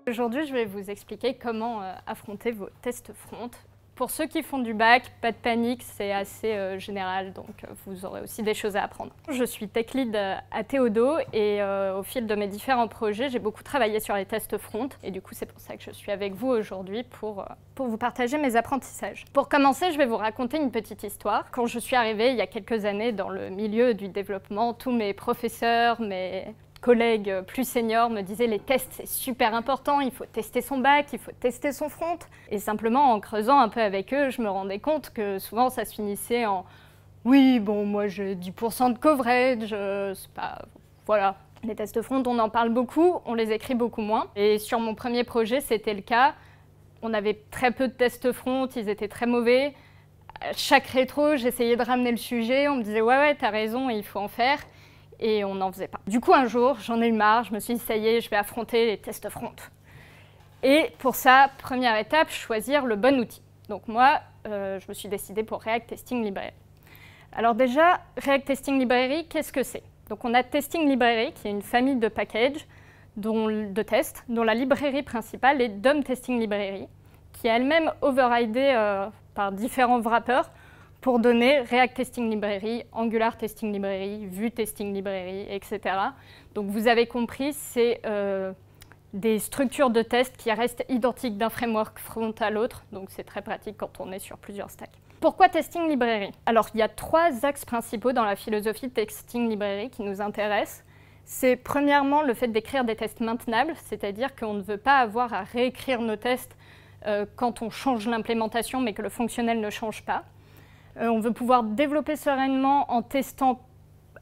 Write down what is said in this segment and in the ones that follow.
Aujourd'hui, je vais vous expliquer comment affronter vos tests front. Pour ceux qui font du bac, pas de panique, c'est assez général, donc vous aurez aussi des choses à apprendre. Je suis tech lead à Théodo et au fil de mes différents projets, j'ai beaucoup travaillé sur les tests front et du coup, c'est pour ça que je suis avec vous aujourd'hui pour vous partager mes apprentissages. Pour commencer, je vais vous raconter une petite histoire. Quand je suis arrivée il y a quelques années dans le milieu du développement, tous mes professeurs, mes collègues plus seniors me disaient les tests c'est super important, il faut tester son bac, il faut tester son front. Et simplement en creusant un peu avec eux, je me rendais compte que souvent ça se finissait en oui, bon, moi j'ai 10% de coverage, c'est pas. Voilà. Les tests front, on en parle beaucoup, on les écrit beaucoup moins. Et sur mon premier projet, c'était le cas. On avait très peu de tests front, ils étaient très mauvais. À chaque rétro, j'essayais de ramener le sujet, on me disait ouais, t'as raison, il faut en faire. Et on n'en faisait pas. Du coup, un jour, j'en ai eu marre, je me suis dit, ça y est, je vais affronter les tests front. Et pour ça, première étape, choisir le bon outil. Donc moi, je me suis décidée pour React Testing Library. Alors déjà, React Testing Library, qu'est-ce que c'est? Donc on a Testing Library, qui est une famille de packages de tests, dont la librairie principale est DOM Testing Library, qui est elle-même overridée par différents wrappers, pour donner React Testing Library, Angular Testing Library, Vue Testing Library, etc. Donc vous avez compris, c'est des structures de tests qui restent identiques d'un framework front à l'autre, donc c'est très pratique quand on est sur plusieurs stacks. Pourquoi Testing Library? Alors il y a 3 axes principaux dans la philosophie de Testing Library qui nous intéressent. C'est premièrement le fait d'écrire des tests maintenables, c'est-à-dire qu'on ne veut pas avoir à réécrire nos tests quand on change l'implémentation mais que le fonctionnel ne change pas. On veut pouvoir développer sereinement en testant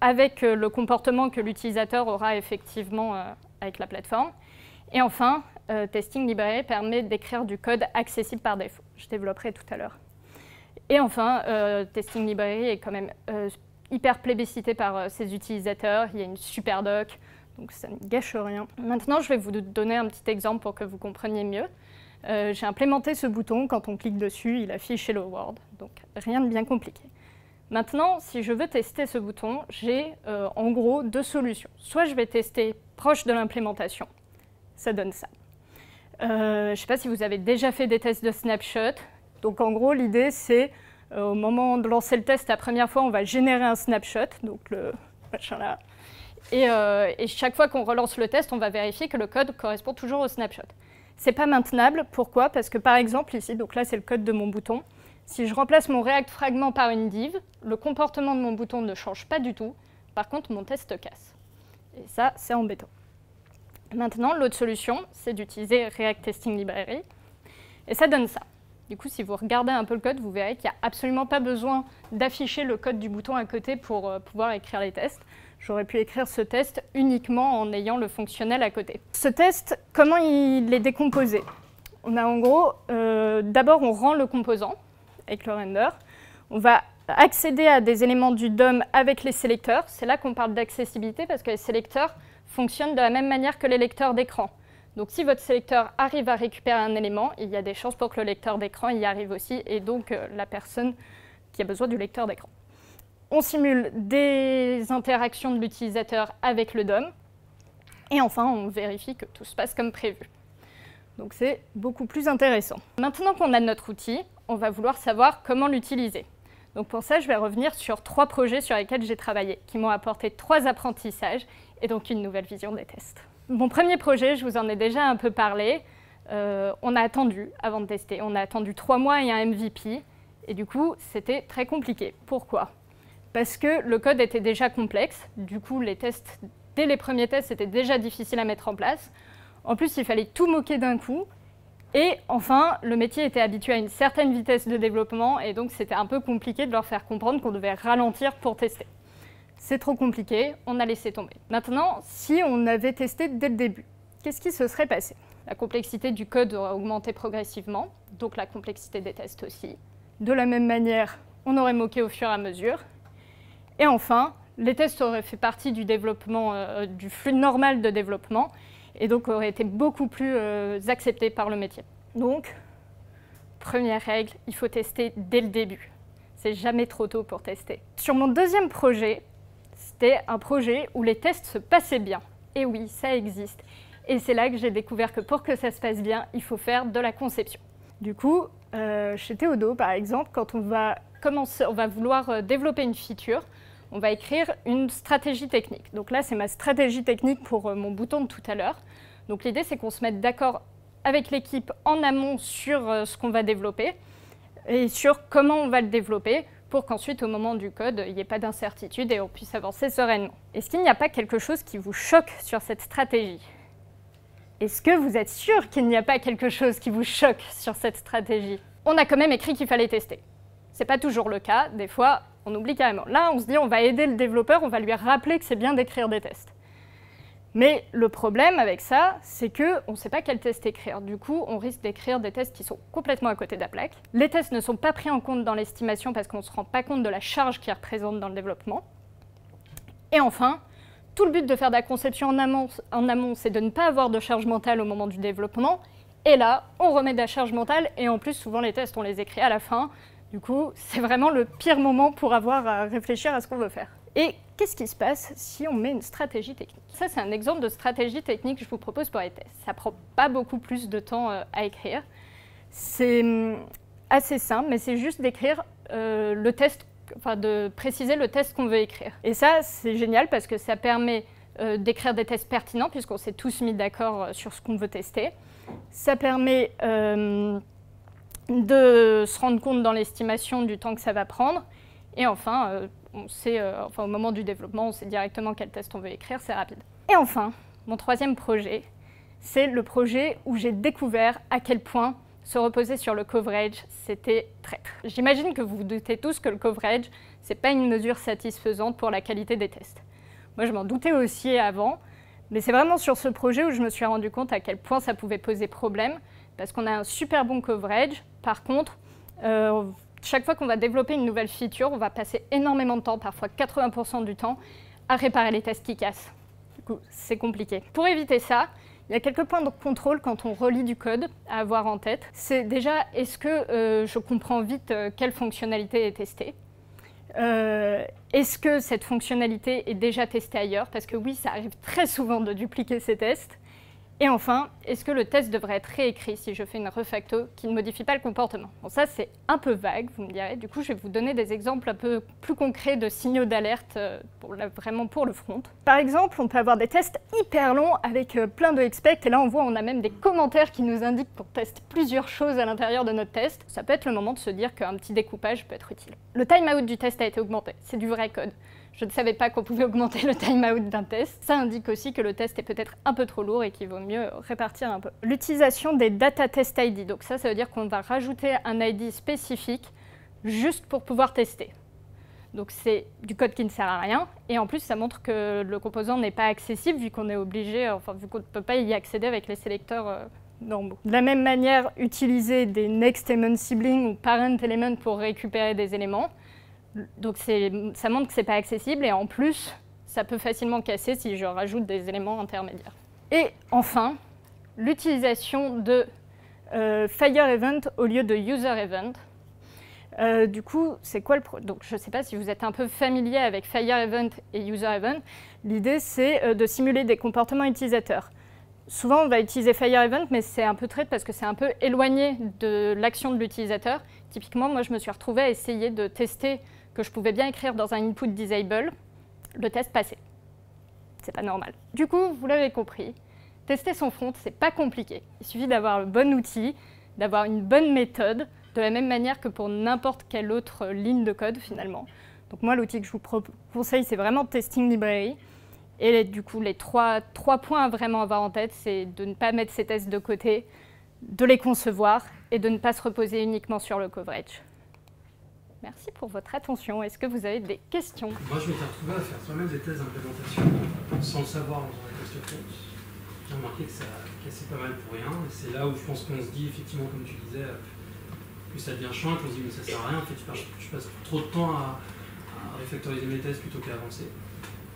avec le comportement que l'utilisateur aura effectivement avec la plateforme. Et enfin, Testing Library permet d'écrire du code accessible par défaut. Je développerai tout à l'heure. Et enfin, Testing Library est quand même hyper plébiscité par ses utilisateurs. Il y a une super doc, donc ça ne gâche rien. Maintenant, je vais vous donner un petit exemple pour que vous compreniez mieux. J'ai implémenté ce bouton, quand on clique dessus, il affiche Hello World, donc rien de bien compliqué. Maintenant, si je veux tester ce bouton, j'ai en gros 2 solutions. Soit je vais tester proche de l'implémentation, ça donne ça. Je ne sais pas si vous avez déjà fait des tests de snapshot, donc en gros l'idée c'est, au moment de lancer le test la première fois, on va générer un snapshot, donc le machin là, et chaque fois qu'on relance le test, on va vérifier que le code correspond toujours au snapshot. C'est pas maintenable, pourquoi? Parce que par exemple ici, donc là c'est le code de mon bouton, si je remplace mon React fragment par une div, le comportement de mon bouton ne change pas du tout, par contre mon test casse. Et ça, c'est embêtant. Maintenant, l'autre solution, c'est d'utiliser React Testing Library, et ça donne ça. Du coup, si vous regardez un peu le code, vous verrez qu'il n'y a absolument pas besoin d'afficher le code du bouton à côté pour pouvoir écrire les tests. J'aurais pu écrire ce test uniquement en ayant le fonctionnel à côté. Ce test, comment il est décomposé? On a en gros, d'abord on rend le composant avec le render. On va accéder à des éléments du DOM avec les sélecteurs. C'est là qu'on parle d'accessibilité parce que les sélecteurs fonctionnent de la même manière que les lecteurs d'écran. Donc si votre sélecteur arrive à récupérer un élément, il y a des chances pour que le lecteur d'écran y arrive aussi et donc la personne qui a besoin du lecteur d'écran. On simule des interactions de l'utilisateur avec le DOM. Et enfin, on vérifie que tout se passe comme prévu. Donc c'est beaucoup plus intéressant. Maintenant qu'on a notre outil, on va vouloir savoir comment l'utiliser. Donc pour ça, je vais revenir sur 3 projets sur lesquels j'ai travaillé, qui m'ont apporté 3 apprentissages et donc une nouvelle vision des tests. Mon premier projet, je vous en ai déjà un peu parlé. On a attendu avant de tester. On a attendu 3 mois et un MVP. Et du coup, c'était très compliqué. Pourquoi ? Parce que le code était déjà complexe, du coup les tests, dès les premiers tests, c'était déjà difficile à mettre en place. En plus, il fallait tout moquer d'un coup. Et enfin, le métier était habitué à une certaine vitesse de développement et donc c'était un peu compliqué de leur faire comprendre qu'on devait ralentir pour tester. C'est trop compliqué, on a laissé tomber. Maintenant, si on avait testé dès le début, qu'est-ce qui se serait passé? La complexité du code aurait augmenté progressivement, donc la complexité des tests aussi. De la même manière, on aurait moqué au fur et à mesure. Et enfin, les tests auraient fait partie du développement, du flux normal de développement, et donc auraient été beaucoup plus acceptés par le métier. Donc, première règle, il faut tester dès le début. C'est jamais trop tôt pour tester. Sur mon deuxième projet, c'était un projet où les tests se passaient bien. Et oui, ça existe. Et c'est là que j'ai découvert que pour que ça se passe bien, il faut faire de la conception. Du coup, chez Théodo, par exemple, quand on va vouloir développer une feature, on va écrire une stratégie technique. Donc là, c'est ma stratégie technique pour mon bouton de tout à l'heure. Donc l'idée, c'est qu'on se mette d'accord avec l'équipe en amont sur ce qu'on va développer et sur comment on va le développer pour qu'ensuite, au moment du code, il n'y ait pas d'incertitude et on puisse avancer sereinement. Est-ce qu'il n'y a pas quelque chose qui vous choque sur cette stratégie ? Est-ce que vous êtes sûr qu'il n'y a pas quelque chose qui vous choque sur cette stratégie? On a quand même écrit qu'il fallait tester. C'est pas toujours le cas, des fois on oublie carrément. Là on se dit on va aider le développeur, on va lui rappeler que c'est bien d'écrire des tests. Mais le problème avec ça, c'est qu'on ne sait pas quel test écrire. Du coup, on risque d'écrire des tests qui sont complètement à côté de la plaque. Les tests ne sont pas pris en compte dans l'estimation parce qu'on ne se rend pas compte de la charge qu'ils représentent dans le développement. Et enfin, tout le but de faire de la conception en amont, c'est de ne pas avoir de charge mentale au moment du développement. Et là, on remet de la charge mentale et en plus, souvent les tests, on les écrit à la fin. Du coup, c'est vraiment le pire moment pour avoir à réfléchir à ce qu'on veut faire. Et qu'est-ce qui se passe si on met une stratégie technique? Ça, c'est un exemple de stratégie technique que je vous propose pour les tests. Ça prend pas beaucoup plus de temps à écrire. C'est assez simple, mais c'est juste d'écrire le test, enfin de préciser le test qu'on veut écrire. Et ça, c'est génial parce que ça permet d'écrire des tests pertinents puisqu'on s'est tous mis d'accord sur ce qu'on veut tester. Ça permet de se rendre compte dans l'estimation du temps que ça va prendre. Et enfin, on sait, au moment du développement, on sait directement quel test on veut écrire, c'est rapide. Et enfin, mon troisième projet, c'est le projet où j'ai découvert à quel point se reposer sur le coverage, c'était traître. J'imagine que vous vous doutez tous que le coverage, c'est pas une mesure satisfaisante pour la qualité des tests. Moi, je m'en doutais aussi avant, mais c'est vraiment sur ce projet où je me suis rendu compte à quel point ça pouvait poser problème, parce qu'on a un super bon coverage. Par contre, chaque fois qu'on va développer une nouvelle feature, on va passer énormément de temps, parfois 80% du temps, à réparer les tests qui cassent. Du coup, c'est compliqué. Pour éviter ça, il y a quelques points de contrôle quand on relit du code à avoir en tête. C'est déjà, est-ce que je comprends vite quelle fonctionnalité est testée? Est-ce que cette fonctionnalité est déjà testée ailleurs? Parce que oui, ça arrive très souvent de dupliquer ces tests. Et enfin, est-ce que le test devrait être réécrit si je fais une refacto qui ne modifie pas le comportement? Bon, ça, c'est un peu vague, vous me direz. Du coup, je vais vous donner des exemples un peu plus concrets de signaux d'alerte vraiment pour le front. Par exemple, on peut avoir des tests hyper longs avec plein de expect. Et là, on a même des commentaires qui nous indiquent qu'on teste plusieurs choses à l'intérieur de notre test. Ça peut être le moment de se dire qu'un petit découpage peut être utile. Le timeout du test a été augmenté. C'est du vrai code. Je ne savais pas qu'on pouvait augmenter le timeout d'un test. Ça indique aussi que le test est peut-être un peu trop lourd et qu'il vaut mieux répartir un peu. L'utilisation des data test ID. Donc ça veut dire qu'on va rajouter un ID spécifique juste pour pouvoir tester. Donc c'est du code qui ne sert à rien. Et en plus, ça montre que le composant n'est pas accessible vu qu'on est obligé, vu qu'on ne peut pas y accéder avec les sélecteurs normaux. De la même manière, utiliser des next element sibling ou parent element pour récupérer des éléments. Donc ça montre que ce n'est pas accessible et en plus, ça peut facilement casser si je rajoute des éléments intermédiaires. Et enfin, l'utilisation de Fire Event au lieu de User Event. Du coup, c'est quoi le problème? Donc je ne sais pas si vous êtes un peu familier avec Fire Event et User Event. L'idée, c'est de simuler des comportements utilisateurs. Souvent, on va utiliser Fire Event, mais c'est un peu traître parce que c'est un peu éloigné de l'action de l'utilisateur. Typiquement, moi, je me suis retrouvée à essayer de tester que je pouvais bien écrire dans un input disable. Le test passait. C'est pas normal. Du coup, vous l'avez compris, tester son front, c'est pas compliqué. Il suffit d'avoir le bon outil, d'avoir une bonne méthode, de la même manière que pour n'importe quelle autre ligne de code, finalement. Donc moi, l'outil que je vous conseille, c'est vraiment Testing Library. Et du coup, les trois points à vraiment avoir en tête, c'est de ne pas mettre ces tests de côté, de les concevoir et de ne pas se reposer uniquement sur le coverage. Merci pour votre attention. Est-ce que vous avez des questions? Moi, je m'étais retrouvé à faire soi-même des tests d'implémentation sans le savoir en faisant les tests front. J'ai remarqué que ça cassait pas mal pour rien. Et c'est là où je pense qu'on se dit, effectivement, comme tu disais, plus ça devient chiant, qu'on se dit, mais ça sert à rien. En fait, je passe trop de temps à refactoriser mes tests plutôt qu'à avancer.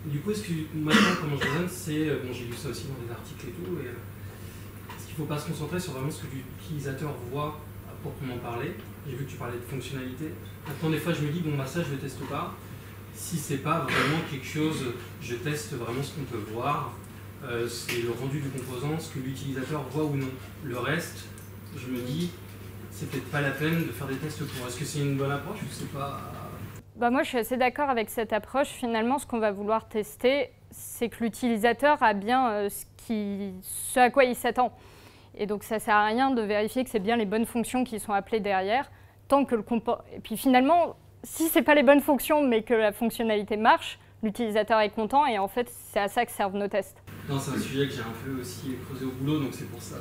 Et du coup, maintenant, comment je raisonne, c'est, bon, j'ai lu ça aussi dans des articles et tout, et est-ce qu'il ne faut pas se concentrer sur vraiment ce que l'utilisateur voit à proprement parler? J'ai vu que tu parlais de fonctionnalité. Maintenant, des fois, je me dis, bon, bah ça, je ne le teste pas. si c'est pas vraiment quelque chose, je teste vraiment ce qu'on peut voir, c'est le rendu du composant, ce que l'utilisateur voit ou non. Le reste, je me dis, c'est peut-être pas la peine de faire des tests pour. Est-ce que c'est une bonne approche ou c'est pas... Bah moi, je suis assez d'accord avec cette approche. Finalement, ce qu'on va vouloir tester, c'est que l'utilisateur a bien ce à quoi il s'attend. Et donc, ça ne sert à rien de vérifier que c'est bien les bonnes fonctions qui sont appelées derrière, tant que Et puis finalement, si ce n'est pas les bonnes fonctions, mais que la fonctionnalité marche, l'utilisateur est content et en fait, c'est à ça que servent nos tests. Non, c'est un sujet que j'ai un peu aussi creusé au boulot, donc c'est pour ça.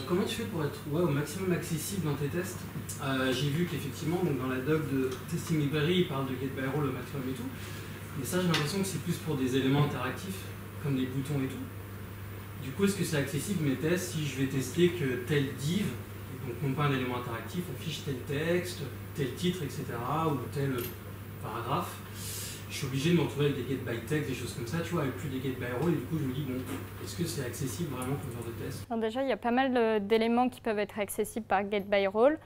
Comment tu fais pour être au maximum accessible dans tes tests? J'ai vu qu'effectivement, dans la doc de Testing Library, il parle de get by role au maximum et tout. Mais ça, j'ai l'impression que c'est plus pour des éléments interactifs, comme des boutons et tout. Du coup, est-ce que c'est accessible mes tests si je vais tester que tel div, donc non pas un élément interactif, affiche tel texte, tel titre, etc., ou tel paragraphe? Je suis obligé de me retrouver avec des get by text, des choses comme ça, tu vois, avec plus des get by role, et du coup je me dis, bon, est-ce que c'est accessible vraiment comme genre de test? Alors déjà, il y a pas mal d'éléments qui peuvent être accessibles par get by role,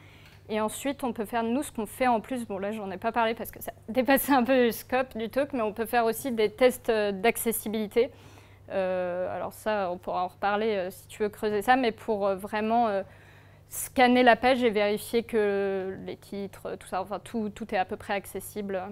et ensuite on peut faire, nous, ce qu'on fait en plus, bon là j'en ai pas parlé parce que ça dépassait un peu le scope du talk, mais on peut faire aussi des tests d'accessibilité. Alors ça, on pourra en reparler si tu veux creuser ça, mais pour vraiment scanner la page et vérifier que les titres, tout ça, enfin tout est à peu près accessible.